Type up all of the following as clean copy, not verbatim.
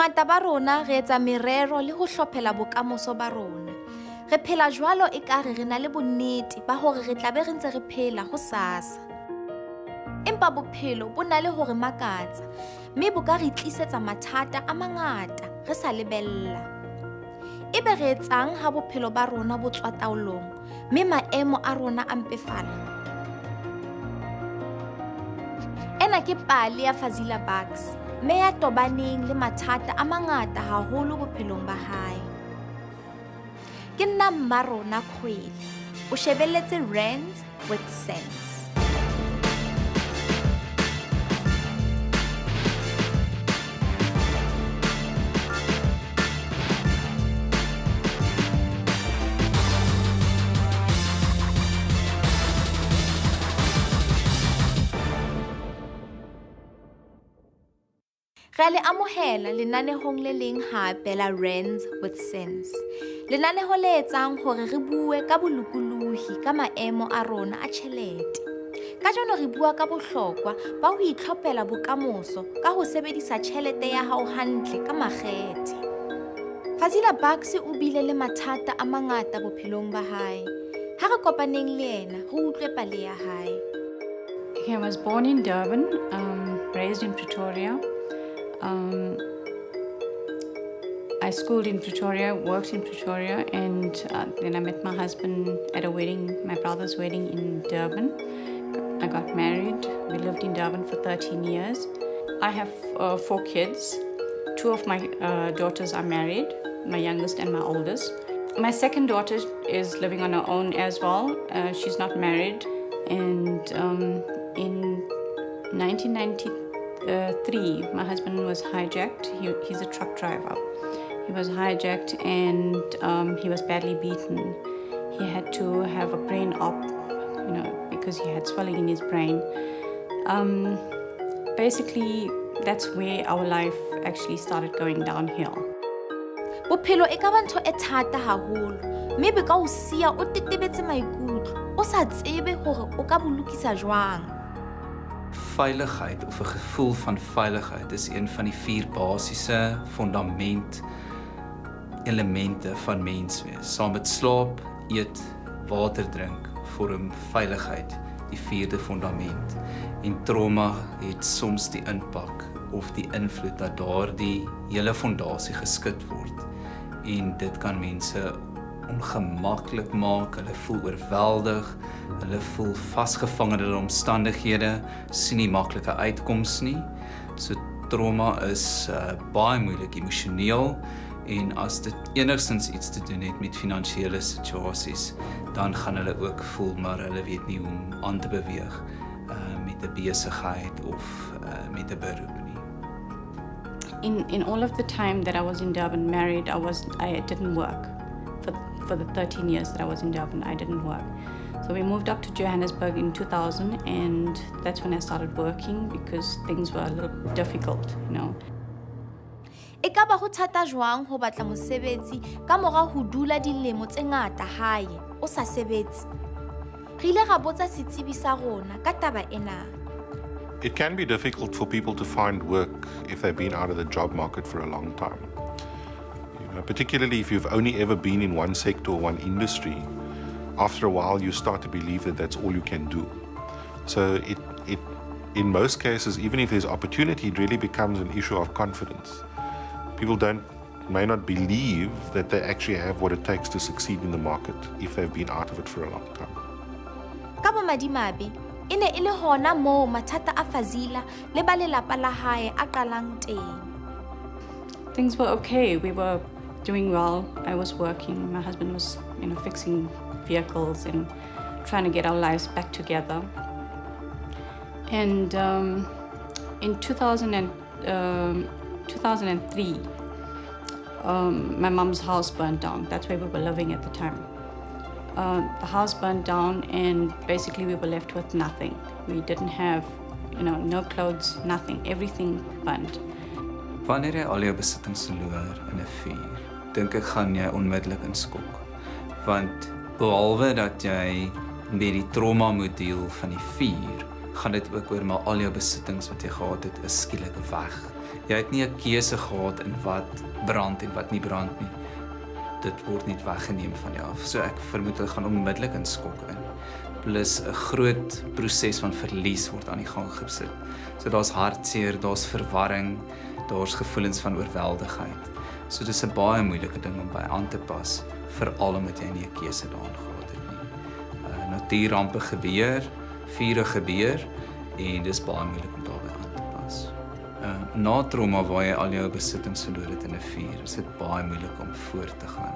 Bongata ba rona re etsa merero le ho hlophela bokamoso ba rona. Re phela jwalo ekare re na le bonnete ba hore re tla be re ntse re phela ho sasa. Empa bophelo bo na le hore makatsa, mme bo ka re tlisetsa mathata a mangata re sa lebella. Ebe re etsang ha bophelo ba rona bo tswa taolong, mme maemo a rona a mpefala? Ena ke pale ya Vusi Bucks, mme ya tobaneng le mathata a mangata haholo bophelong ba hae. Ke nna Mmarona Kgwele, o shebelletse Rands with Sense. Re le amohela lenanehong le leng hape la Rands with Sense. Lenaneho le etsang hore re bue ka bolokolohi ka maemo a rona a tjhelete. Ka jeno re bua ka bohlokwa ba ho itlhophela bokamoso ka ho sebedisa tjhelete ya hao hantle ka makgethe. Vusi Bucks o bile le mathata a mangata bophelong ba hae. Ha re kopaneng le yena, re utlwe pale ya hae. I was born in Durban, raised in Pretoria. I schooled in Pretoria, worked in Pretoria, and then I met my husband at a wedding, my brother's wedding in Durban. I got married. We lived in Durban for 13 years. I have 4 kids. 2 of my daughters are married, my youngest and my oldest. My second daughter is living on her own as well. She's not married. And in 1993, my husband was hijacked. He's a truck driver. He was hijacked and he was badly beaten. He had to have a brain op, because he had swelling in his brain. Basically, that's where our life actually started going downhill. Bophelo e ka ba ntho e thata haholo, mme be ka o siya o tetebetse maikutlo, o sa tsebe hore o ka bolokisa jwang. Veiligheid of 'n gevoel van veiligheid is een van die 4 basiese fundament elemente van menswees. Saam met slaap, eet, water drink vorm veiligheid die 4de fundament. En trauma het soms die impak of die invloed dat daardie hele fondasie geskit word. En dit kan mense ongemaklik maak, hulle voel oorweldig, hulle voel vasgevang in hulle omstandighede, sien nie maklike uitkoms nie. So trauma is baie moeilik emosioneel, en as dit enigstens iets te doen het met finansiële situasies, dan gaan hulle ook voel, maar hulle weet nie hoe om aan te beweeg met 'n besigheid of met 'n beroep nie. In all of the time that I was in Durban married, I didn't work. For the 13 years that I was in Durban, I didn't work. So we moved up to Johannesburg in 2000, and that's when I started working because things were a little difficult, E ka ba ho thata jwang ho batla mosebetsi ka mora ho dula dilemo tse ngata hae o sa sebetse? Re ile ra botsa setsebi sa rona ka taba ena. It can be difficult for people to find work if they've been out of the job market for a long time. Particularly if you've only ever been in one sector or one industry, after a while you start to believe that that's all you can do. So it in most cases, even if there's opportunity, it really becomes an issue of confidence. People may not believe that they actually have what it takes to succeed in the market if they've been out of it for a long time. Ka bomadimabe, e ne e le hona moo mathata a Vusi le ba lelapa la hae a qalang teng. Things were okay. We were doing well. I was working. My husband was, fixing vehicles and trying to get our lives back together. And in 2003, my mom's house burned down. That's where we were living at the time. The house burned down, and basically we were left with nothing. We didn't have, no clothes, nothing. Everything burned. Wanneer jy al jou besittings verloor in 'n vuur, dink ek gaan jy onmiddellik in skok. Want behalwe dat jy met die trauma moet deel van die vuur, gaan dit ook oor maar al jou besittings wat jy gehad het is skielik weg. Jy het nie 'n keuse gehad in wat brand en wat nie brand nie. Dit word nie weggeneem van jou af. So ek vermoed hulle gaan onmiddellik in skok in. Plus 'n groot proses van verlies word aan die gang gesit. So daar's hartseer, daar's verwarring, daar's gevoelens van oorweldigheid. So dis 'n baie moeilike ding om by aan te pas, veral omdat jy nie 'n keuse daarin gehad het nie. Natuurrampe gebeur, vure gebeur en dis baie moeilik om daarbey aan te pas. Na trauma waar jy al jou besittings verloor het in 'n vuur, is dit baie moeilik om voort te gaan.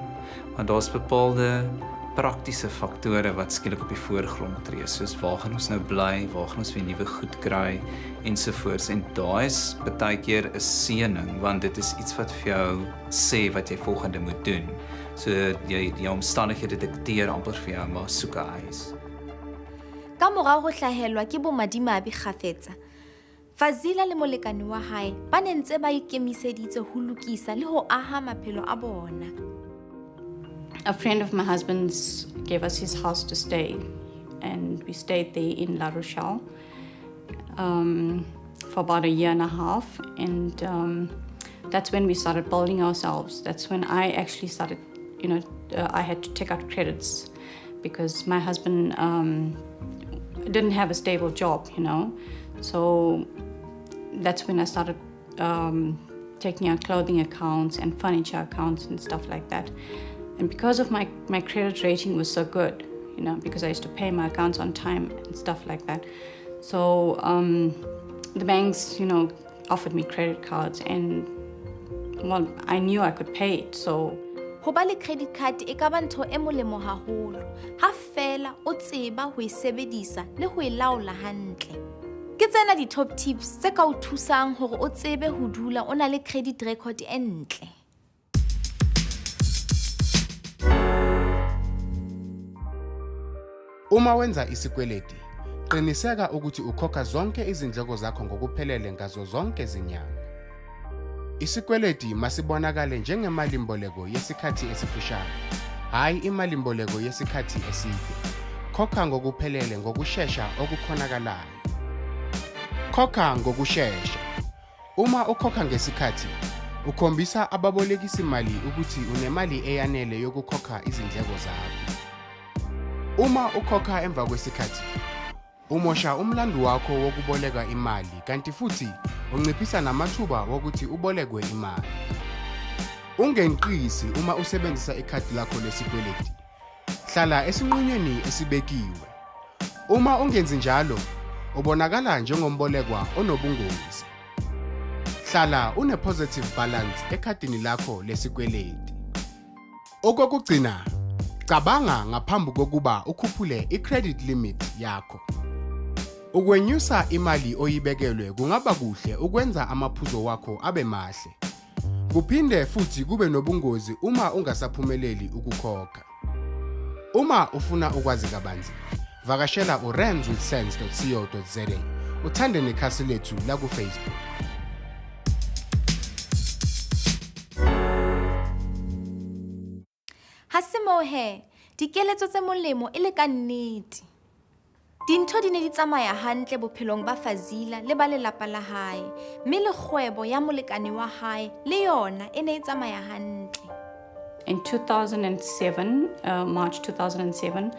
Maar daar's bepaalde praktiese faktore wat skielik op die voorgrond tree, soos waar gaan ons nou bly, waar gaan ons weer nuwe goed kry ensovoorts. En daai is baie keer 'n seëning, want dit is iets wat vir jou sê wat jy volgende moet doen. So jy omstandighede dikteer amper vir jou, maar soek 'n huis. Ka morao ho hlahelwa ke bomadimabe kgafetsa, Fazila le molekane wa hae ba ne ntse ba ikemiseditse ho lokisa le ho aha maphelo a bona. A friend of my husband's gave us his house to stay, and we stayed there in La Rochelle for about a year and a half, and that's when we started building ourselves. That's when I actually started, I had to take out credits because my husband didn't have a stable job, so that's when I started taking out clothing accounts and furniture accounts and stuff like that. And because of my credit rating was so good, because I used to pay my accounts on time and stuff like that. So the banks, offered me credit cards, and well, I knew I could pay it. So Ho ba le credit card e ka ba ntho e molemo haholo ha fela o tseba ho e sebedisa le ho e laola hantle. Ke tsena di top tips tse ka o thusang hore o tsebe ho dula o na le credit record e ntle. Uma wenza isikweleti, qiniseka ukuthi ukhokha zonke izindleko zakho ngokuphelele ngazo zonke izinyanga. Isikweleti masibonakale njengemali-mboleko yesikhathi esifushane, hayi imali-mboleko yesikhathi eside. Khokha ngokuphelele ngokushesha okukhonakalayo. Khokha ngokushesha. Uma ukhokha ngesikhathi, ukhombisa ababolekisi mali ukuthi unemali eyanele yokukhokha izindleko zakho. Uma ukhokha emva kwesikhathi, umosha umlando wakho wokuboleka imali kanti futhi unciphisa namathuba wokuthi ubolekwe imali. Ungenqisi uma usebenzisa ikhadi lakho lesikweleti. Hlala esinqunyweni esibekiwe. Uma ungenzi njalo, ubonakala njengombolekwa onobungozi. Hlala une-positive balance ekhadini lakho lesikweleti. Okokugcina, cabanga ngaphambi kokuba ukhuphule i-credit limit yakho. Ukwenyusa imali oyibekelwe kungaba kuhle ukwenza amaphuzo wakho abe mahle. Kuphinde futhi kube nobungozi uma ungasaphumeleli ukukhokha. Uma ufuna ukwazi kabanzi, vakashela urands.co.za. Uthande nekhasi lethu la ku Facebook. Hasimohe, dikeletso tse molemo e le ka nnete. Dintho di ne di tsamaya hantle bophelong ba Fazila le ba lelapa la hae, mme le kgwebo ya molekane wa hae le yona e ne e tsamaya hantle. in 2007, March 2007,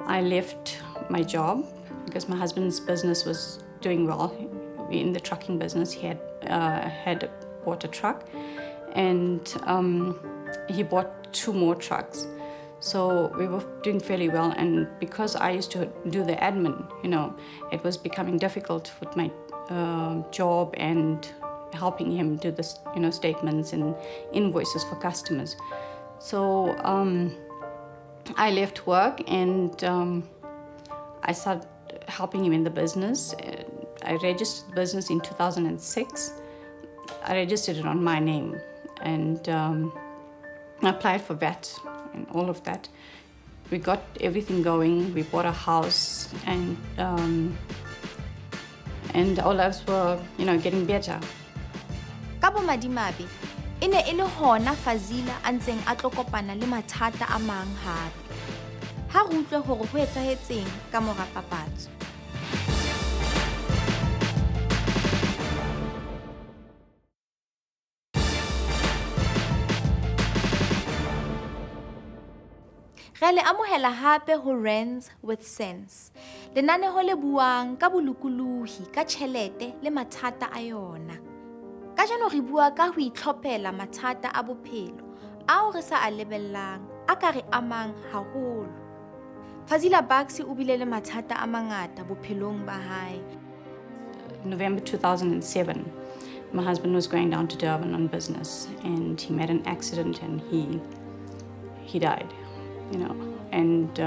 I left my job because my husband's business was doing well. In the trucking business, he had bought a truck, and he bought 2 more trucks. So we were doing fairly well, and because I used to do the admin, it was becoming difficult with my job and helping him do the statements and invoices for customers. So I left work and I started helping him in the business. I registered the business in 2006. I registered it on my name, and I applied for VAT and all of that. We got everything going. We bought a house, and our lives were, getting better. Ka bomadimabe, e ne e le hona Fazila a ntseng a tlo kopana le mathata a mang hape. Ha re utlwe hore ho etsahetseng ka mora papatso. Jale amohela hape ho Rands with Sense. Lenaneho le buang ka bolokolohi ka tjhelete le mathata a yona. Kajeno re bua ka ho itlhophela mathata a bophelo ao re sa a lebellang a ka re amang haholo. Fazila Baxi o bile le mathata a mangata bophelong ba hae. November 2007, my husband was going down to Durban on business, and he met an accident and he died, you know. And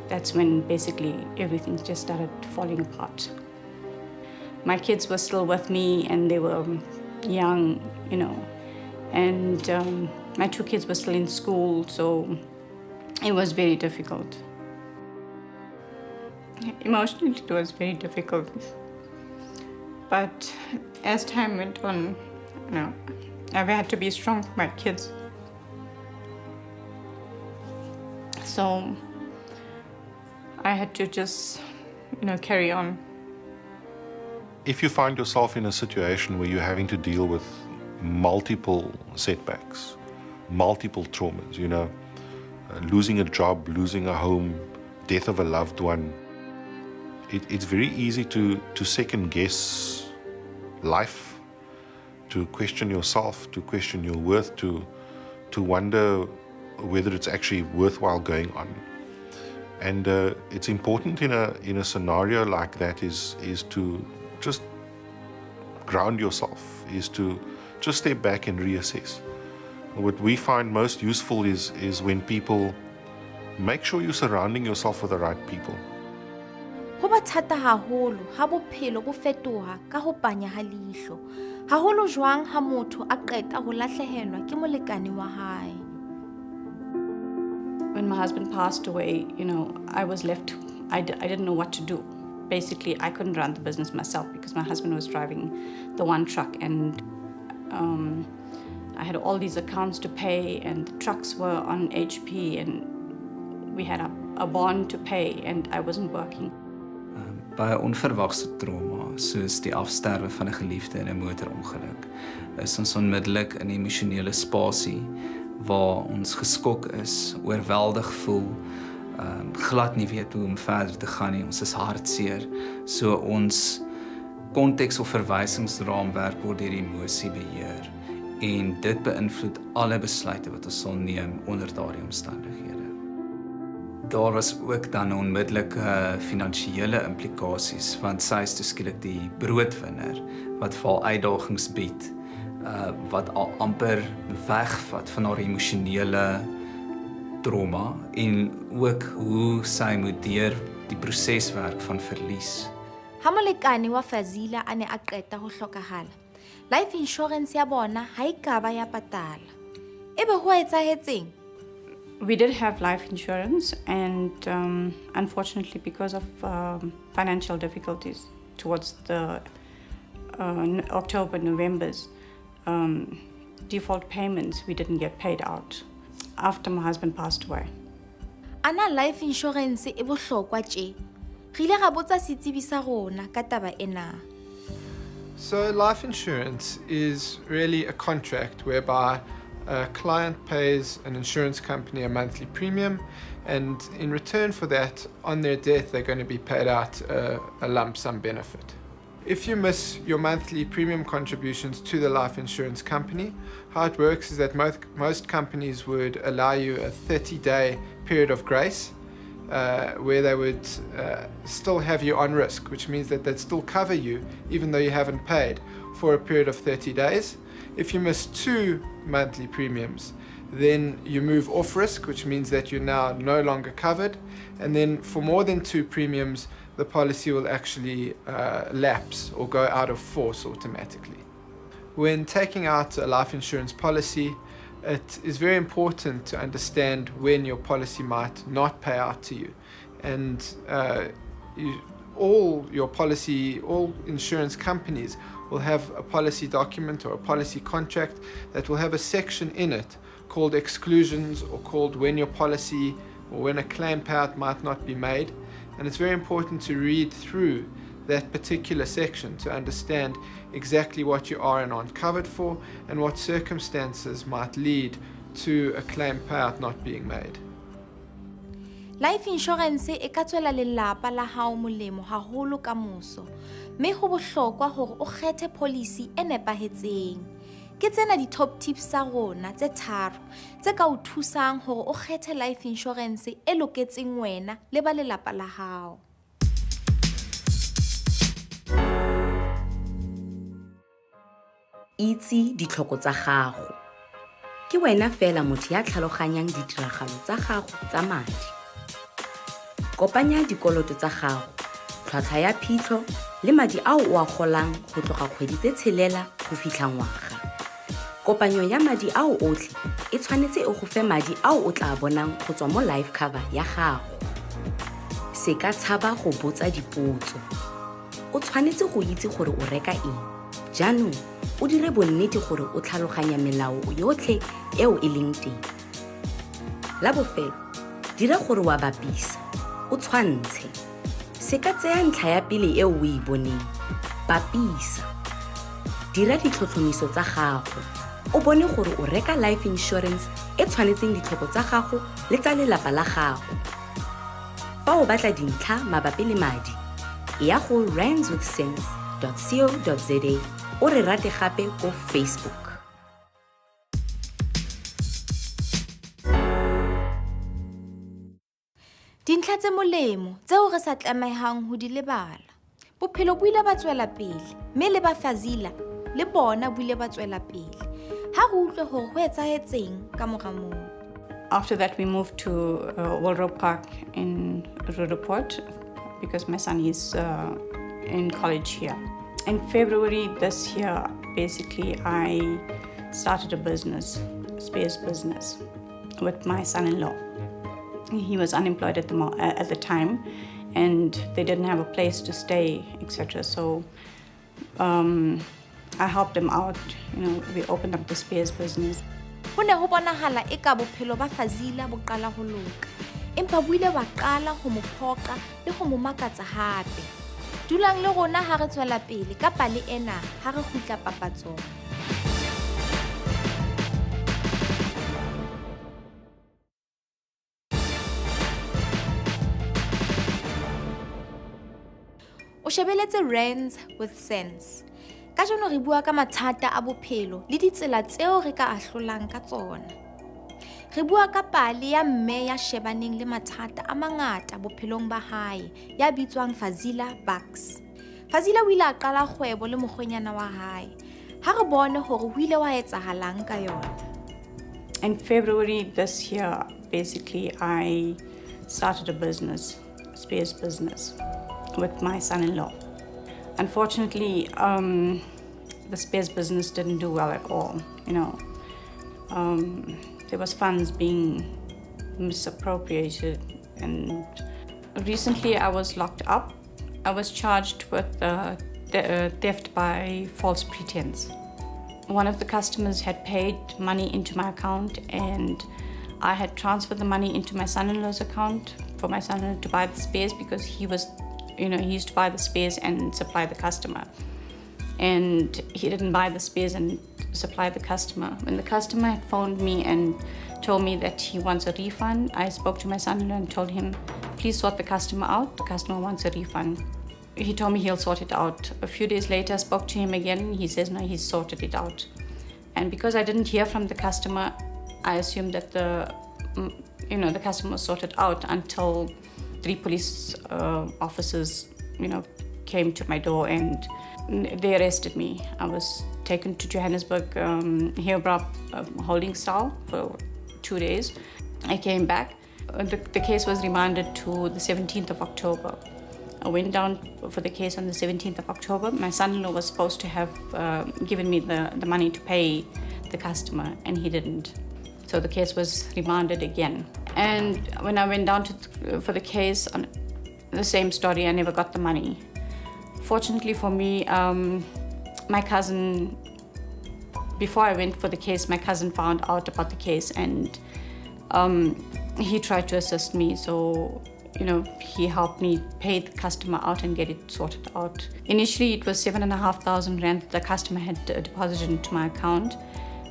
that's when basically everything just started falling apart. My kids were still with me, and they were young, you know, and my 2 kids were still in school, so it was very difficult. Emotionally, it was very difficult. But as time went on, you know, I've had to be strong for my kids. So I had to just, you know, carry on. If you find yourself in a situation where you're having to deal with multiple setbacks, multiple traumas, you know, losing a job, losing a home, death of a loved one, it's very easy to second guess life, to question yourself, to question your worth, to wonder whether it's actually worthwhile going on. And it's important in a scenario like that is to just ground yourself, is to just step back and reassess. What we find most useful is when people make sure you're surrounding yourself with the right people. Ho ba thata haholo ha bophelo bo fetoha ka ho panya ha leihlo. Haholo jwang ha motho a qeta ho lahlehelwa ke molekane wa hae. When my husband passed away, you know, I was left, I didn't know what to do. Basically, I couldn't run the business myself because my husband was driving the one truck, and I had all these accounts to pay, and the trucks were on HP, and we had a bond to pay, and I wasn't working. By 'n onverwagse trauma, soos die afsterwe van 'n geliefde in 'n motorongeluk, is ons onmiddellik in 'n emosionele spasie waar ons geskok is, oorweldig voel, glad nie weet hoe om verder te gaan nie. Ons is hartseer. So ons konteks of verwysingsraamwerk word deur emosie beheer, en dit beïnvloed alle besluite wat ons sal neem onder daardie omstandighede. Daar was ook dan onmiddellike finansiële implikasies, want sy is toeskielik die broodwinner wat vir haar uitdagings bied, wat al amper wegvat van haar emosionele trauma, en ook hoe sy moet deur die proseswerk van verlies. Ha molekane wa Fazila a ne a qeta ho hlokahala, life insurance ya bona ha e ka ba ya patala. Ebe ho etsahetseng? We did have life insurance, and unfortunately, because of financial difficulties towards the October, November's default payments, we didn't get paid out after my husband passed away. Ana life insurance e bohlokwa tje. Re ile ra botsa setsebi sa rona ka taba ena. So life insurance is really a contract whereby a client pays an insurance company a monthly premium, and in return for that, on their death, they're going to be paid out a lump sum benefit. If you miss your monthly premium contributions to the life insurance company, how it works is that most companies would allow you a 30-day period of grace, where they would still have you on risk, which means that they'd still cover you even though you haven't paid for a period of 30 days. If you miss 2 monthly premiums, then you move off risk, which means that you're now no longer covered. And then for more than 2 premiums, the policy will actually lapse or go out of force automatically. When taking out a life insurance policy, it is very important to understand when your policy might not pay out to you. And all insurance companies will have a policy document or a policy contract that will have a section in it called exclusions, or called when your policy or when a claim payout might not be made. And it's very important to read through that particular section to understand exactly what you are and aren't covered for, and what circumstances might lead to a claim payout not being made. Life insurance e ka tswela lelapa la hao molemo haholo ka moso, mme ho bohlokwa hore o kgethe policy e nepahetseng. Ke tsena di top tips tsa rona tse tharo tse ka o thusang hore o kgethe life insurance e loketseng wena le ba lelapa la hao. Itse ditlhoko tsa gago. Ke wena fela motho ya tlhaloganyang ditiragalo tsa gago tsa madi. Kopanya dikoloto tsa gago, tlhwatlhwa ya phitlho le madi ao o a golang go tloga kgwedi tse 6 go fitlha ngwaga. Kopanyo ya madi ao otlhe e tshwanetse e go fe madi ao o tla bonang go tswa mo life cover ya gago. Se ka tshaba go botsa dipotso. O tshwanetse go itse gore o reka eng. Jaanong, o dire bonnete gore o tlhaloganya melao yotlhe eo e leng teng. La bofelo, dira gore wa bapisa, o tshwantshe. Se ka tsaya ntlha ya pele eo o e boneng. Bapisa. Dira ditlhotlhomiso tsa gago. O bone gore o reka life insurance e tshwanetseng ditlhoko tsa gago le tsa lelapa la gago. Fa o batla dintlha mabapi le madi, ya go randswithsense.co.za o re rate gape ko Facebook. Dintlha tse molemo tseo re sa tlamehang ho di lebala. Bophelo bo ile ba tswela pele, mme le ba Fazila le bona bo ile ba tswela pele. Ha re utlwe hore ho etsahetseng ka mora moo. After that, we moved to Walrop Park in Ruruport because my son is in college here. In February this year, basically, I started a business, space business, with my son-in-law. He was unemployed at the time, and they didn't have a place to stay, etc. So I helped them out. We opened up the space business. Ho ne ho bonahala eka bophelo ba Fazila bo qala ho loka, empa bo ile ba qala ho mo phoqa le ho mo makatsa hape. Dulang le rona ha re tswela pele ka pale ena ha re kgutla papatsong. O shebeletse Rands with Sense. Ka jeno re bua ka mathata a bophelo le ditsela tseo re ka ahlolang ka tsona. Re bua ka pale ya mme ya shebaneng le mathata a mangata bophelong ba hae ya bitswang Fazila Bucks. Fazila o ile a qala kgwebo le mokgwenyana wa hae. Ha re bone hore ho ile wa etsahalang ka yona. In February this year, basically, I started a business, space business, with my son-in-law. Unfortunately, the space business didn't do well at all. There was funds being misappropriated, and recently I was locked up. I was charged with theft by false pretense. One of the customers had paid money into my account, and I had transferred the money into my son-in-law's account for my son-in-law to buy the space, because he used to buy the space and supply the customer. And he didn't buy the space and supply the customer. When the customer had phoned me and told me that he wants a refund, I spoke to my son-in-law and told him, please sort the customer out. The customer wants a refund. He told me he'll sort it out. A few days later, I spoke to him again. He says, no, he's sorted it out. And because I didn't hear from the customer, I assumed that the customer was sorted out until 3 police officers, came to my door and they arrested me. I was taken to Johannesburg Heilbra holding cell for 2 days. I came back. The case was remanded to the 17th of October. I went down for the case on the 17th of October. My son-in-law was supposed to have given me the money to pay the customer, and he didn't. So the case was remanded again. And when I went down for the case, on the same story, I never got the money. Fortunately for me, my cousin, before I went for the case, my cousin found out about the case, and he tried to assist me. So, he helped me pay the customer out and get it sorted out. Initially, it was 7,500 rand that the customer had deposited into my account,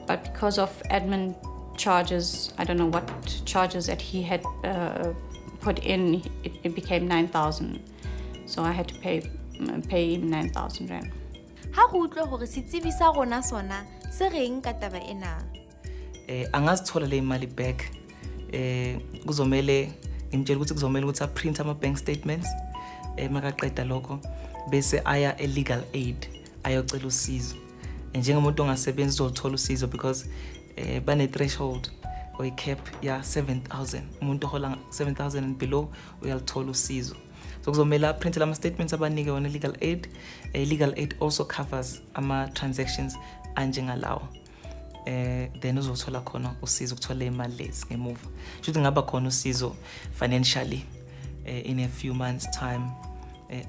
but because of admin charges, I don't know what charges that he had put in, it became 9,000. So I had to pay him 9,000 rand. Ha go utlwe hore setsebi sa rona sona se reng ka taba ena? Angazithola le imali back. Kuzomele ngimtshela ukuthi kuzomela ukuthi print ama bank statements. Makaqeda lokho bese aya legal aid ayocela usizo. Njengomuntu ongasebenzi uzothola usizo because bane threshold or a cap ya 7,000. Umuntu ohola 7,000 and below uyalithola usizo. So kuzomela print ama statements abanike wona legal aid. Legal aid also covers ama transactions anjengalawo. Then uzothola khona usizo ukuthola imali lezi ngemuva. Shothi ngaba khona usizo financially in a few months time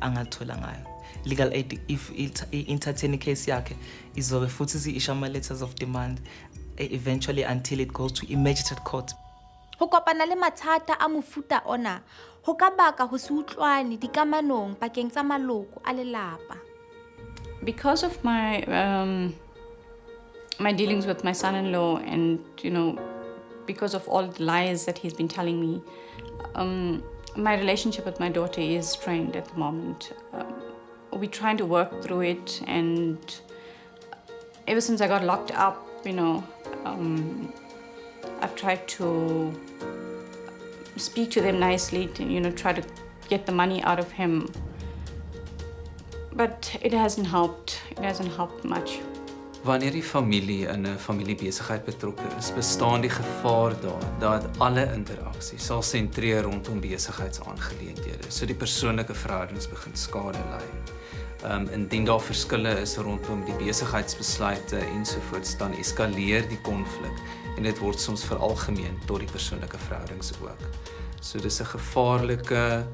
angathola ngayo. Legal aid if it entertain case yakhe izobe futhi zi-issue ama letters of demand eventually until it goes to magistrate court. Ho kopana le mathata a mofuta ona ho ka baka ho se utlwane dikamanong pakeng tsa maloko a lelapa. Because of my my dealings with my son-in-law, and because of all the lies that he's been telling me, my relationship with my daughter is strained at the moment. We're trying to work through it, and ever since I got locked up, I've tried to speak to them nicely, to, try to get the money out of him. But it hasn't helped. It hasn't helped much. Wanneer die familie in 'n familiebesigheid betrokke is, bestaan die gevaar dat alle interaksie sal sentreer rondom besigheidsaangeleenthede. So die persoonlike verhoudings begin skade ly. Indien daar verskille is rondom die besigheidsbesluite ensovoorts, dan eskaleer die konflik en dit word soms veralgemeen tot die persoonlike verhoudings ook. So dis 'n gevaarlike,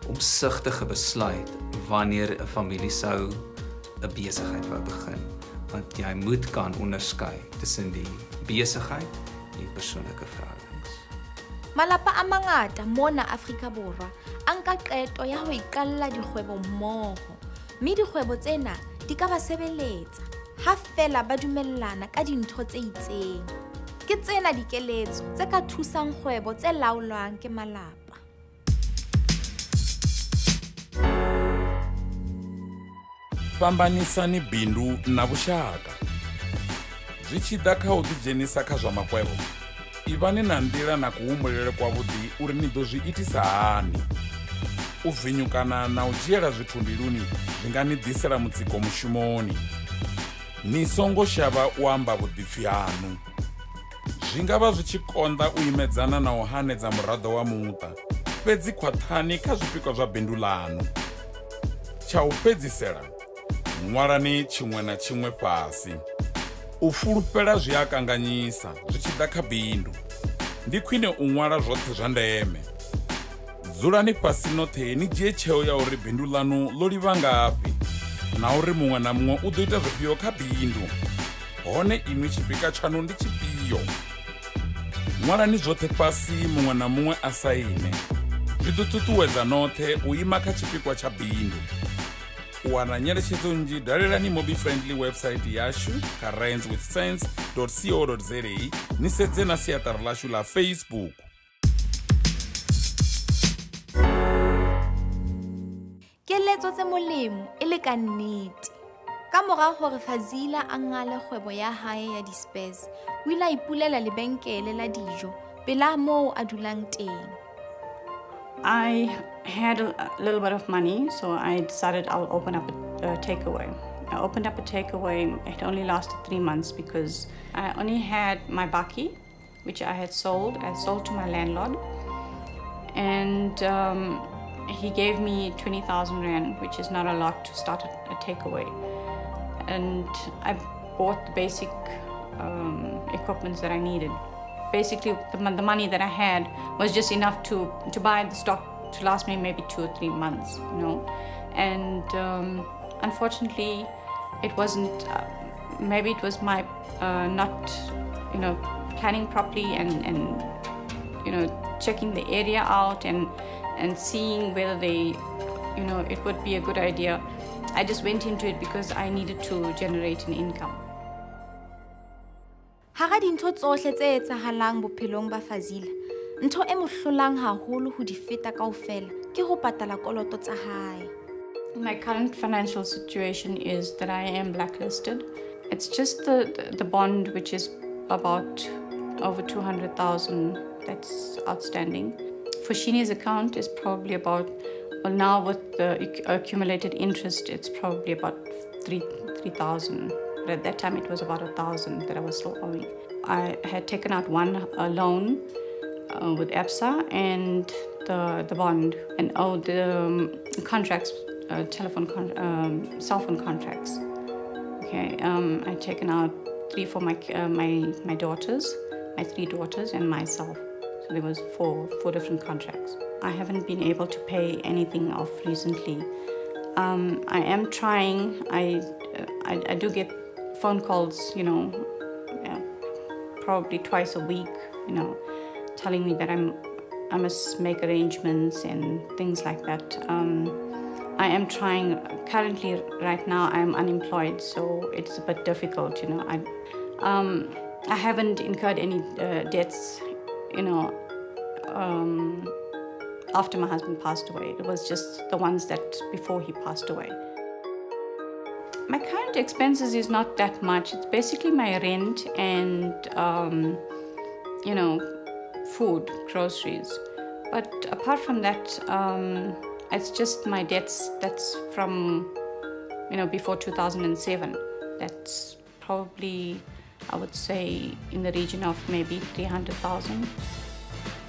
omsigtige besluit wanneer 'n familie sou 'n besigheid wou begin. Want jy moet kan onderskei tussen die besigheid en die persoonlike verhoudings. Malapa a mangata mona Afrika Borwa a nka qeto ya ho iqalla dikgwebo mmoho. Mme dikgwebo tsena di ka ba sebeletsa ha fela ba dumellana ka dintho tse itseng. Ke tsena dikeletso tse ka thusang kgwebo tse laolwang ke malapa. Fhambanisani bindu na vhushaka. Zwi tshi ḓa kha u ḓidzhenisa kha zwa makwevho, ivhani na nḓila na kuhumbulele kwavhuḓi uri ni ḓo zwi itisa hani. U vinyukana na u dzhiela zwithu mbiluni zwi nga ni ḓisela mutsiko mushumoni. Ni songo shavha u amba vhuḓipfi hanu. Zwi nga vha zwi tshi konḓa u imedzana na u hanedza muraḓo wa muṱa, fhedzi khwaṱhani kha zwipikwa zwa bindu ḽaṋu. Tsha u fhedzisela, ṅwalani tshiṅwe na tshiṅwe fhasi. U fulufhela zwi a kanganyisa zwi tshi ḓa kha bindu. Ndi khwine u ṅwala zwoṱhe zwa ndeme. Dzulani fhasi noṱhe ni dzhie tsheo ya uri bindu ḽaṋu ḽo livha ngafhi, na uri muṅwe na muṅwe u ḓo ita zwifhio kha bindu. Hone iṅwi tshipika tshaṋu ndi tshifhio? Ṅwalani zwoṱhe fhasi, muṅwe na muṅwe a saine. Zwi ḓo ṱuṱuwedza noṱhe u ima kha tshipikwa tsha bindu. U wana nyeletshedzo nnzhi dalelani mobi friendly website yashu kha randswithsense.co.za ni sedze na siaṱari ḽashu ḽa Facebook. Keletso tse molemo e le ka nnete. Ka mora hore Fazila a ngale kgwebo ya hae ya dispes, o ile a ipulela lebenkele la dijo pela moo a dulang teng. I had a little bit of money, so I decided I'll open up a takeaway. I opened up a takeaway. It only lasted 3 months because I only had my baki, which I had sold. I sold to my landlord, and he gave me 20,000 rand, which is not a lot to start a takeaway. And I bought the basic equipments that I needed. Basically, the money that I had was just enough to buy the stock to last me maybe 2 or 3 months, And unfortunately, it wasn't. Maybe it was my not, planning properly and checking the area out and seeing whether it would be a good idea. I just went into it because I needed to generate an income. Hara dintho tsohle tse etsahalang bophelong ba Fazila, ntho e mo hlolang haholo ho di feta kaofela ke ho patala koloto tsa hae. My current financial situation is that I am blacklisted. It's just the bond, which is about over 200,000 that's outstanding. For Shini's account is probably about, well, now with the accumulated interest, it's probably about 3,000. But at that time, it was about 1,000 that I was still owing. I had taken out one loan with ABSA and the bond, and the contracts, cell phone contracts. Okay, I'd taken out 3 for my daughters, my 3 daughters, and myself. So there was four different contracts. I haven't been able to pay anything off recently. I am trying. I do get phone calls, probably twice a week, telling me that I must make arrangements and things like that. I am trying. Currently, right now, I'm unemployed, so it's a bit difficult, I haven't incurred any debts, after my husband passed away. It was just the ones that before he passed away. My current expenses is not that much. It's basically my rent and, food, groceries. But apart from that, it's just my debts that's from, before 2007. That's probably, I would say, in the region of maybe 300,000.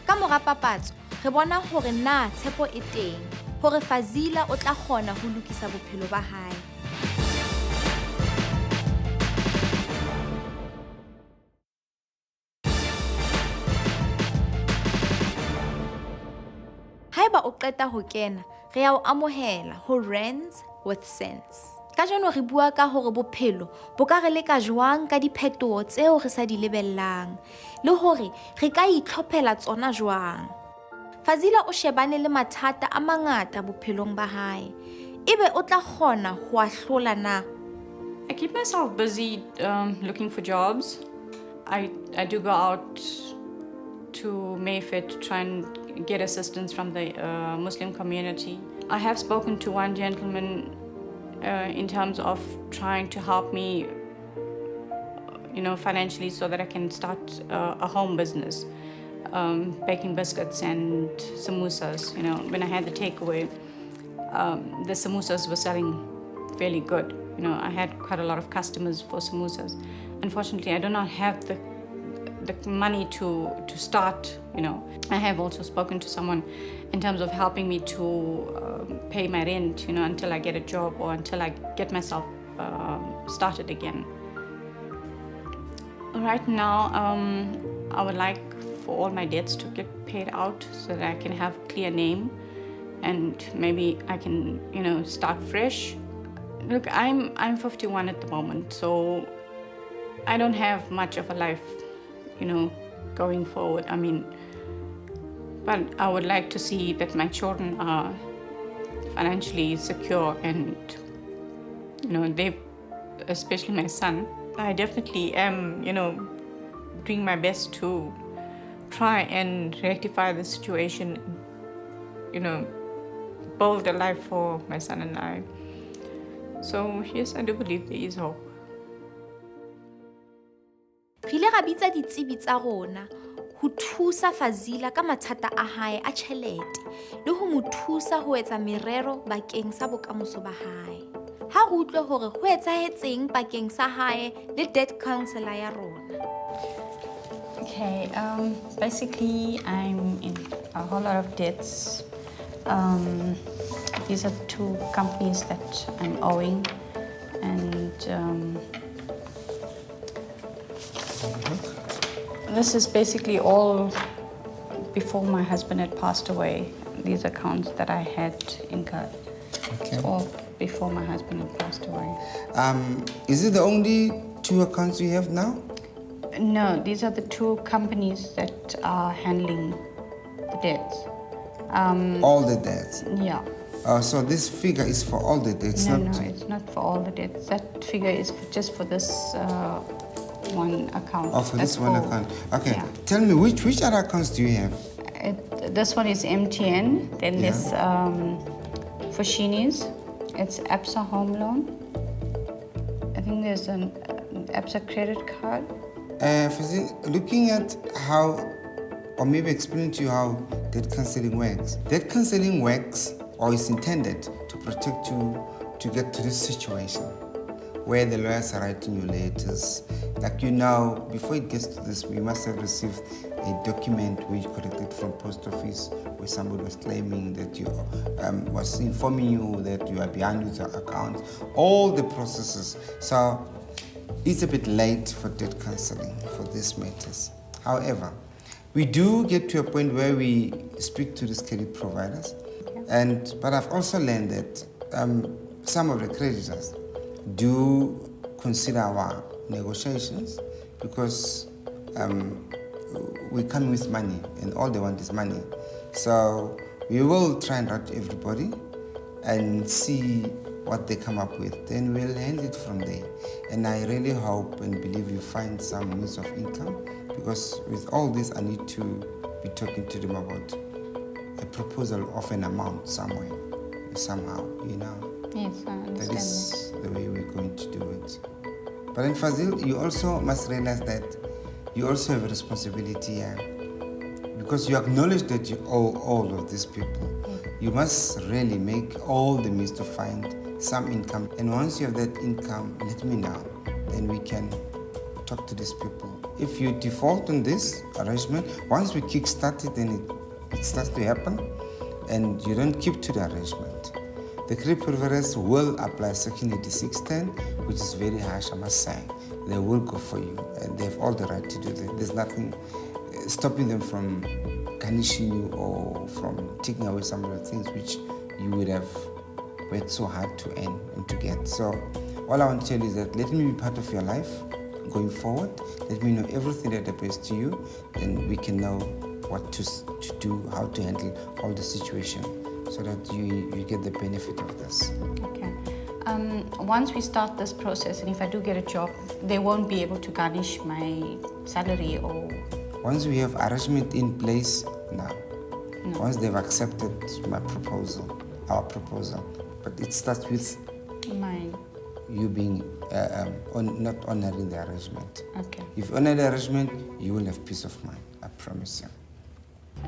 Ka mora papatso, re bona hore na tshepo e teng, hore Fazila o tla kgona ho lokisa bophelo ba hae. Haeba o qeta ho kena, re ya o amohela ho Rands with Sense. Ka jeno re bua ka hore bophelo bo ka re leka jwang ka diphetoho tseo re sa di lebellang, le hore re ka itlhophela tsona jwang. Fazila o shebane le mathata a mangata bophelong ba hae. Ebe o tla kgona ho a hlola na? I keep myself busy looking for jobs. I do go out to Mayfair to try and get assistance from the Muslim community. I have spoken to one gentleman in terms of trying to help me, financially, so that I can start a home business, baking biscuits and samosas. When I had the takeaway, the samosas were selling fairly good. I had quite a lot of customers for samosas. Unfortunately, I do not have the money to start. I have also spoken to someone in terms of helping me to pay my rent, until I get a job or until I get myself started again. Right now, I would like for all my debts to get paid out so that I can have a clear name and maybe I can, start fresh. Look, I'm 51 at the moment, so I don't have much of a life, going forward. But I would like to see that my children are financially secure and, they, especially my son. I definitely am, doing my best to try and rectify the situation, build a life for my son and I. So yes, I do believe there is hope. Re ile ra bitsa ditsebi tsa rona ho thusa Fazila ka mathata a hae a tjhelete le ho mo thusa ho etsa merero bakeng sa bokamoso ba hae. Ha re utlwe hore ho etsahetseng bakeng sa hae le debt counsellor ya rona. Okay, basically I'm in a whole lot of debts. These are 2 companies that I'm owing, and this is basically all before my husband had passed away. These accounts that I had incurred. Okay. All before my husband had passed away. Is it the only 2 accounts you have now? No, these are the 2 companies that are handling the debts. All the debts? Yeah. So this figure is for all the debts? No, it's not for all the debts. That figure is just for this one account. Oh, for this one account. Okay. Yeah. Tell me, which other accounts do you have? This one is MTN. Then there's for Shini's, it's ABSA Home Loan. I think there's an ABSA credit card. Looking at how, or maybe explain to you how debt counseling works. Debt counseling works or is intended to protect you to get to this situation where the lawyers are writing you letters. Like before it gets to this, we must have received a document which collected from post office where somebody was claiming that you was informing you that you are behind with your account, all the processes. So it's a bit late for debt counseling for these matters. However, we do get to a point where we speak to these credit providers, but I've also learned that some of the creditors do consider our negotiations because we come with money and all they want is money. So we will try and write to everybody and see what they come up with. Then we'll handle it from there. And I really hope and believe you find some means of income, because with all this I need to be talking to them about a proposal of an amount somewhere, somehow, Yes, I understand. That is the way we're going to do it. But in Fazil, you also must realize that you also have a responsibility here, because you acknowledge that you owe all of these people. You must really make all the means to find some income. And once you have that income, let me know. Then we can talk to these people. If you default on this arrangement, once we kickstart it, then it starts to happen, and you don't keep to the arrangement. The credit providers will apply Section 8610, which is very harsh, I must say. They will go for you, and they have all the right to do that. There's nothing stopping them from garnishing you or from taking away some of the things which you would have worked so hard to earn and to get. So all I want to tell you is that let me be part of your life going forward. Let me know everything that happens to you, then we can know what to do, how to handle all the situation, so that you get the benefit of this. Okay. Once we start this process, and if I do get a job, they won't be able to garnish my salary or... Once we have arrangement in place, no. Once they've accepted our proposal, but it starts with you being not honoring the arrangement. Okay. If you honor the arrangement, you will have peace of mind, I promise you.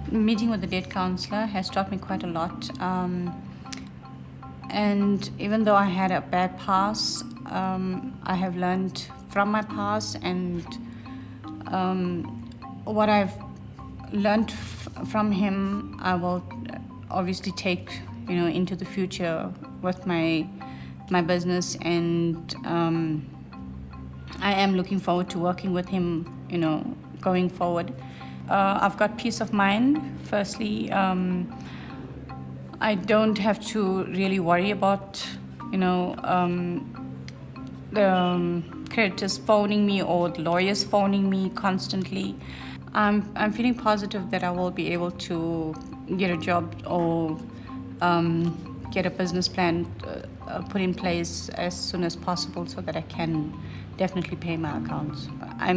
Meeting with the debt counselor has taught me quite a lot. And even though I had a bad past, I have learned from my past, and what I've learned from him, I will obviously take, into the future with my business, and I am looking forward to working with him, going forward. I've got peace of mind. Firstly, I don't have to really worry about, the creditors phoning me or the lawyers phoning me constantly. I'm feeling positive that I will be able to get a job or get a business plan put in place as soon as possible, so that I can definitely pay my accounts. I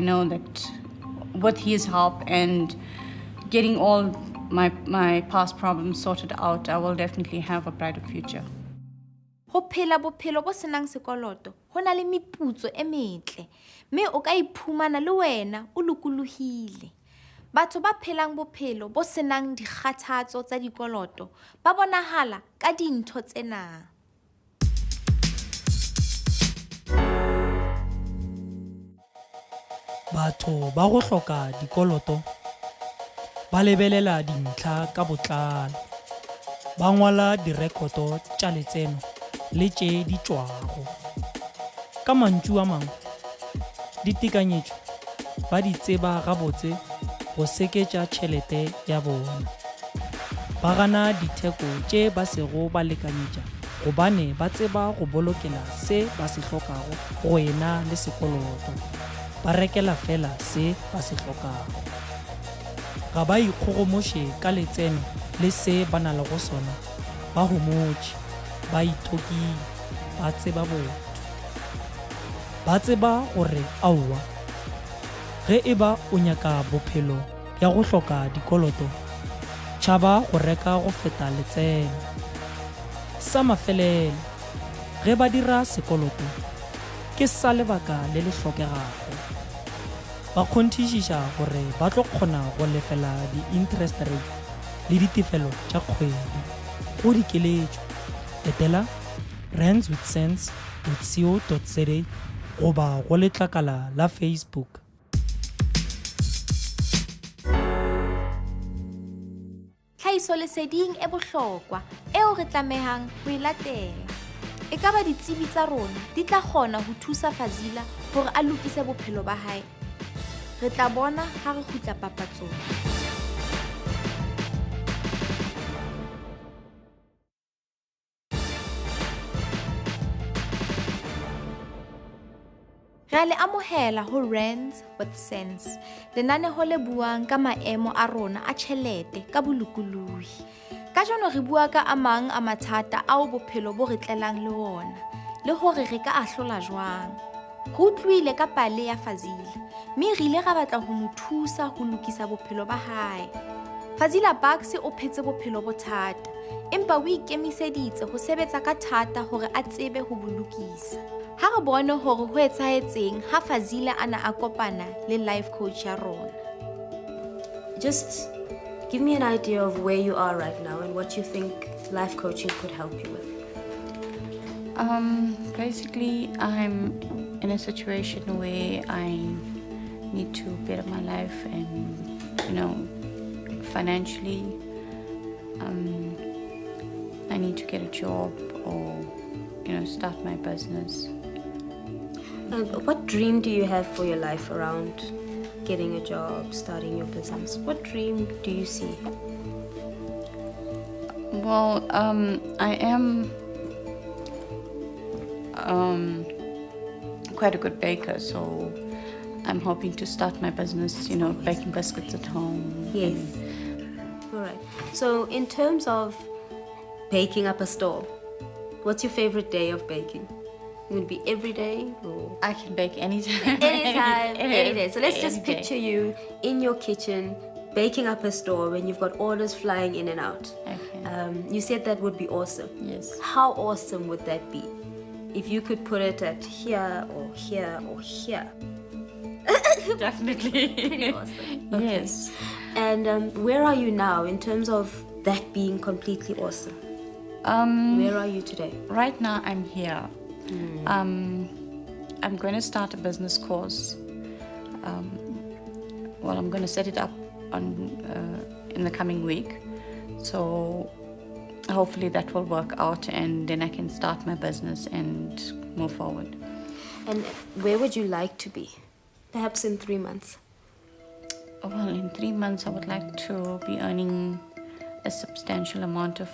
know that with his help and getting all my past problems sorted out, I will definitely have a brighter future. Ho phela bophelo bo senang sekoloto ho na le meputso e metle, mme o ka iphumana le wena o lokolohile. Batho ba phelang bophelo bo senang dikgathatso tsa dikoloto ba bonahala ka dintho tsena. Batho ba go hloka dikoloto ba lebelela dintlha ka botlalo, ba ngwala direkoto tša letseno le tše di tšwago. Ka mantšu a mangwe, ditekanyetšo ba di tseba gabotse go seketša tšhelete ya bona. Ba gana ditheko tše ba sego ba lekanyetša gobane ba tseba go bolokela se ba se hlokago go ena le sekoloto. Ba rekela fela se ba se hlokago. Ga ba ikgogomoše ka letseno le se ba na le go sona, ba homotše, ba ithokile, ba tseba botho. Ba tseba gore aowa, Ge eba o nyaka bophelo ya go hloka dikoloto, tšhaba go reka go feta letseno. Sa mafelelo, ge ba dira sekoloto, ke sa lebaka le le hlokegago. Ba kgonthišiša gore ba tlo kgona go lefela di-interest rate le ditefelo tša kgwedi. Go dikeletšo, etela randswithsense.co.za goba go letlakala la Facebook. Tlhahisoleseding e bohlokwa eo re tlamehang ho e latela. E ka ba ditsebi tsa rona di tla kgona ho thusa Fazila hore a lokise bophelo ba hae. Re tla bona ha re kgutla papatsong. Re le amohela ho Rands with Sense, lenaneo le buang ka maemo a rona a tjhelete ka bolokolohi. Ka jano re bua ka a mang a mathata ao bophelo bo re tlelang le ona, le hore re ka ahlola jwang. Ho utlwile ka pale ya Fazila, mme re ile ra batla ho mo thusa ho lokisa bophelo ba hae. Fazila Bucks o phetse bophelo bo thata, empa o ikemiseditse ho sebetsa ka thata hore a tsebe ho bolokisa. Ha re bone hore ho etsahetseng ha Fazila ana a kopana le life coach ya rona. Just give me an idea of where you are right now and what you think life coaching could help you with. Basically, I'm in a situation where I need to better my life and, financially, I need to get a job or, start my business. What dream do you have for your life around getting a job, starting your business? What dream do you see? Well, I am quite a good baker, so I'm hoping to start my business, baking biscuits at home. Yes. All right. So in terms of baking up a store, what's your favorite day of baking? It would be every day, or I can bake anytime. Anytime, any day. So let's just Any day. picture you in your kitchen baking up a store when you've got orders flying in and out. Okay. You said that would be awesome. Yes. How awesome would that be? If you could put it at here or here or here. Definitely. Pretty awesome. Okay. Yes. And where are you now in terms of that being completely awesome? Where are you today? Right now, I'm here. I'm going to start a business course. I'm going to set it up in the coming week. So hopefully that will work out, and then I can start my business and move forward. And where would you like to be? Perhaps in 3 months. Well, in 3 months, I would like to be earning a substantial amount of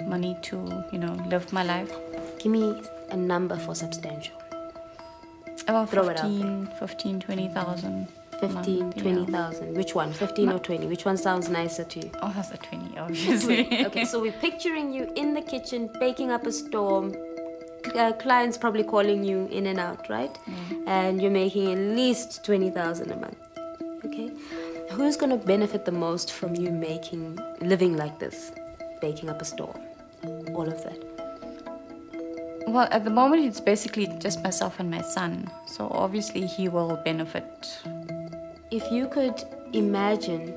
money to, live my life. Give me a number for substantial. About Throw it out 15, 20,000. 15, 20,000. Which one? 15 or 20? Which one sounds nicer to you? Oh, that's a 20, obviously. Okay, so we're picturing you in the kitchen baking up a storm. Clients probably calling you in and out, right? And you're making at least 20,000 a month. Okay, who's going to benefit the most from you living like this, baking up a store, all of that? Well, at the moment, it's basically just myself and my son. So obviously, he will benefit. If you could imagine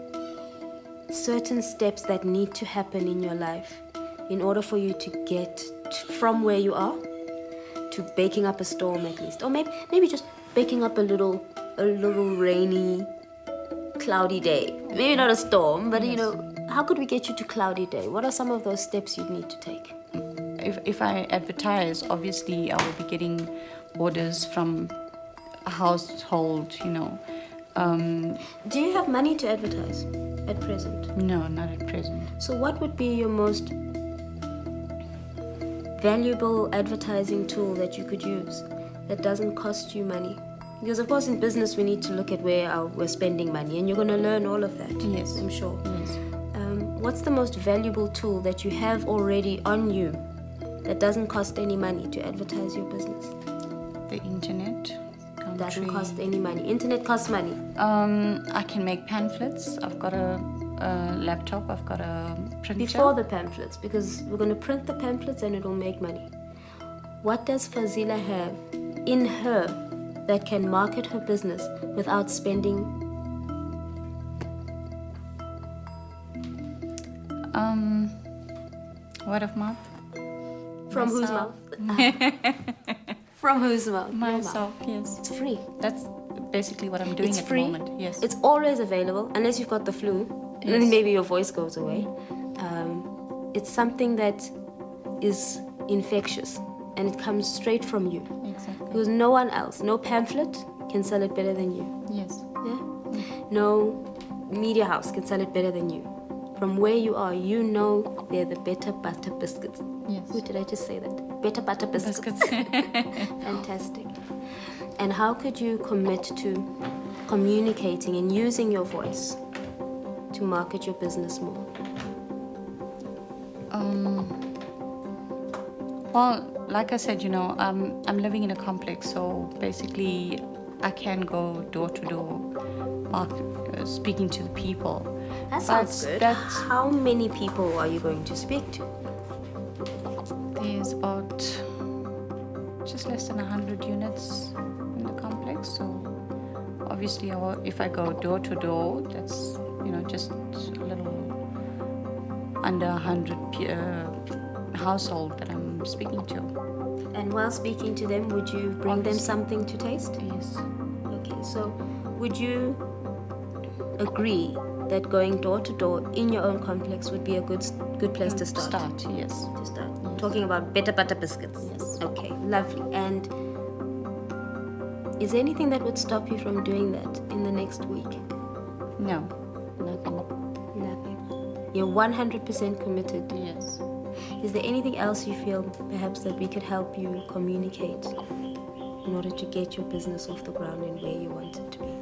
certain steps that need to happen in your life in order for you to get from where you are to baking up a storm at least, or maybe just baking up a little rainy, cloudy day. Maybe not a storm, but how could we get you to cloudy day? What are some of those steps you'd need to take? If I advertise, obviously I will be getting orders from a household, Do you have money to advertise at present? No, not at present. So what would be your most valuable advertising tool that you could use that doesn't cost you money? Because of course in business we need to look at where we're spending money, and you're going to learn all of that. Yes. I'm sure. Yes. What's the most valuable tool that you have already on you that doesn't cost any money to advertise your business? The internet Doesn't cost any money. Internet costs money. I can make pamphlets. I've got a laptop. I've got a printer. Before the pamphlets, because we're going to print the pamphlets and it'll make money. What does Fazila have in her that can market her business without spending? Word of mouth. From whose mouth? From whose mouth? Myself, yes. It's free. That's basically what I'm doing It's at free. the moment. Yes. It's always available, unless you've got the flu, and then Yes. maybe your voice goes away. It's something that is infectious, and it comes straight from you. Exactly. Because no one else, no pamphlet can sell it better than you. Yes. Yeah? No media house can sell it better than you. From where you are, you know they're the better butter biscuits. Yes. Who did I just say that? Better butter biscuits. Fantastic. And how could you commit to communicating and using your voice to market your business more? Well, like I said, I'm living in a complex, so basically I can go door to door, speaking to the people. That sounds good. How many people are you going to speak to? There's about just less than 100 units in the complex, so obviously if I go door to door, that's just a little under 100 household that I'm speaking to. And while speaking to them, would you bring them something to taste? Yes. Okay, so would you agree that going door to door in your own complex would be a good place to start? Yes. To start. Talking about better butter biscuits. Yes. Okay, lovely. And is there anything that would stop you from doing that in the next week? No, nothing. Nothing. You're 100% committed. Yes. Is there anything else you feel perhaps that we could help you communicate in order to get your business off the ground and where you want it to be?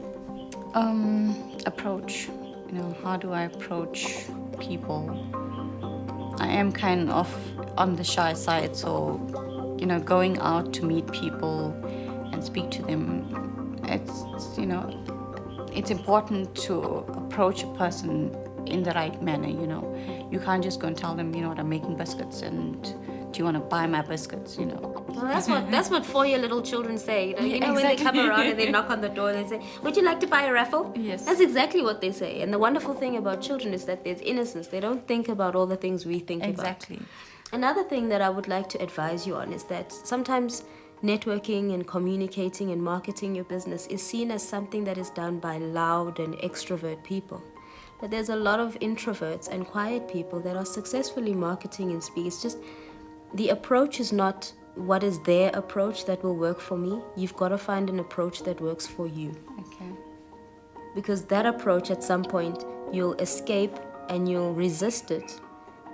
Approach. How do I approach people? I am kind of on the shy side, so going out to meet people and speak to them, it's important to approach a person in the right manner. You can't just go and tell them, I'm making biscuits and do you want to buy my biscuits? Well, that's what 4-year little children say. When they come around and they knock on the door and they say, "Would you like to buy a raffle?" Yes. That's exactly what they say. And the wonderful thing about children is that there's innocence. They don't think about all the things we think Exactly. about. Another thing that I would like to advise you on is that sometimes networking and communicating and marketing your business is seen as something that is done by loud and extrovert people. But there's a lot of introverts and quiet people that are successfully marketing and speaking. It's just the approach is not what is their approach that will work for me. You've got to find an approach that works for you. Okay. Because that approach at some point you'll escape and you'll resist it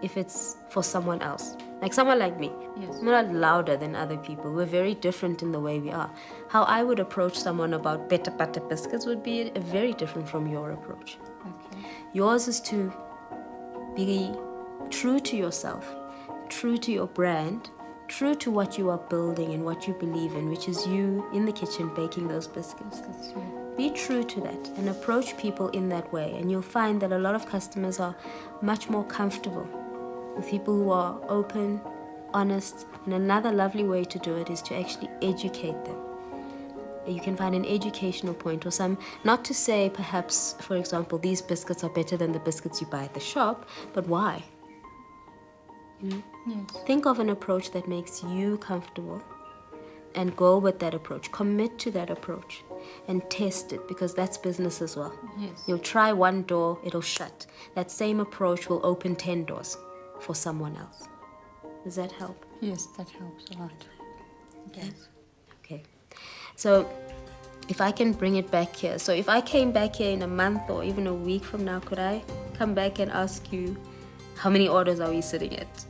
if it's for someone else. Like someone like me. Yes. We're not louder than other people. We're very different in the way we are. How I would approach someone about better butter biscuits would be very different from your approach. Okay. Yours is to be true to yourself, true to your brand, true to what you are building and what you believe in, which is you in the kitchen baking those biscuits. That's right. Be true to that and approach people in that way, and you'll find that a lot of customers are much more comfortable with people who are open, honest, and another lovely way to do it is to actually educate them. You can find an educational point or some, not to say perhaps, for example, these biscuits are better than the biscuits you buy at the shop, but why? Yes. Think of an approach that makes you comfortable and go with that approach. Commit to that approach and test it, because that's business as well. Yes. You'll try one door, it'll shut. That same approach will open 10 doors for someone else. Does that help? Yes, that helps a lot. Yes. Okay. So if I can bring it back here. So if I came back here in a month or even a week from now, could I come back and ask you how many orders are we sitting at?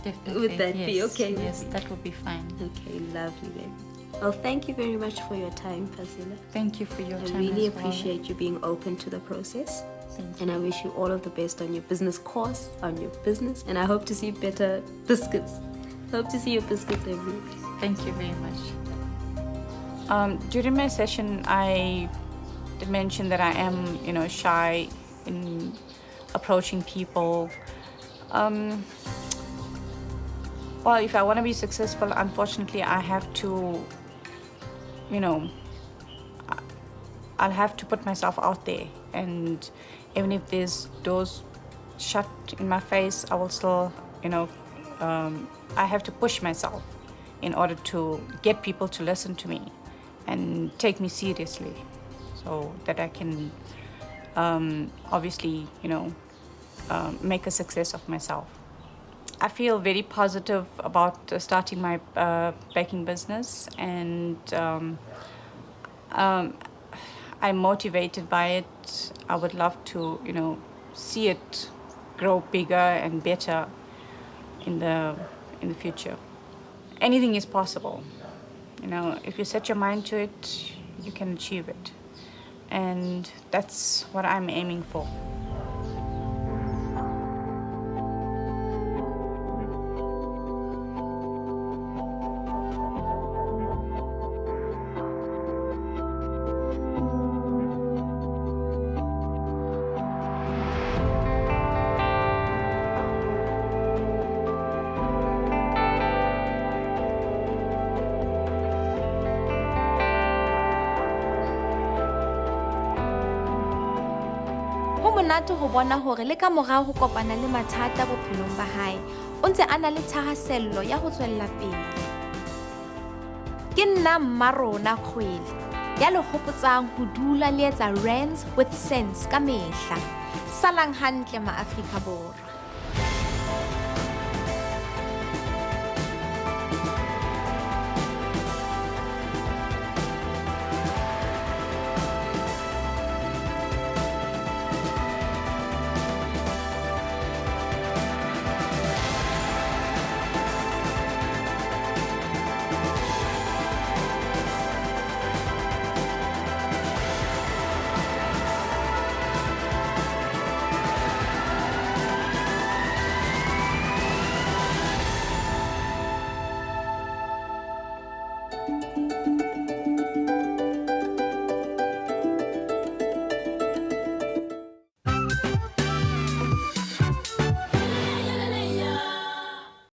Definitely. Would that be okay? Yes, that would be fine. Okay, lovely then. Well, thank you very much for your time, Fazila. Thank you for your time. I really as well. appreciate you being open to the process. Thank And I wish you all of the best on your business course, on your business, and I hope to see better biscuits. Hope to see your biscuits every week. Thank you very much. During my session, I did mention that I am, shy in approaching people. Well, if I want to be successful, unfortunately, I have to, I'll have to put myself out there. And even if there's doors shut in my face, I will still, I have to push myself in order to get people to listen to me and take me seriously, so that I can obviously, make a success of myself. I feel very positive about starting my baking business, and I'm motivated by it. I would love to, see it grow bigger and better in the future. Anything is possible. If you set your mind to it, you can achieve it. And that's what I'm aiming for. Monate ho bona hore le ka morao ho kopana le mathata bophelong ba hae o ntse a na le thahasello ya ho tswella pele. Ke nna Mmarona Kgwele ya le hopotsang ho dula le etsa Rands with sense ka mehla. Salang hantle ma Afrika Borwa.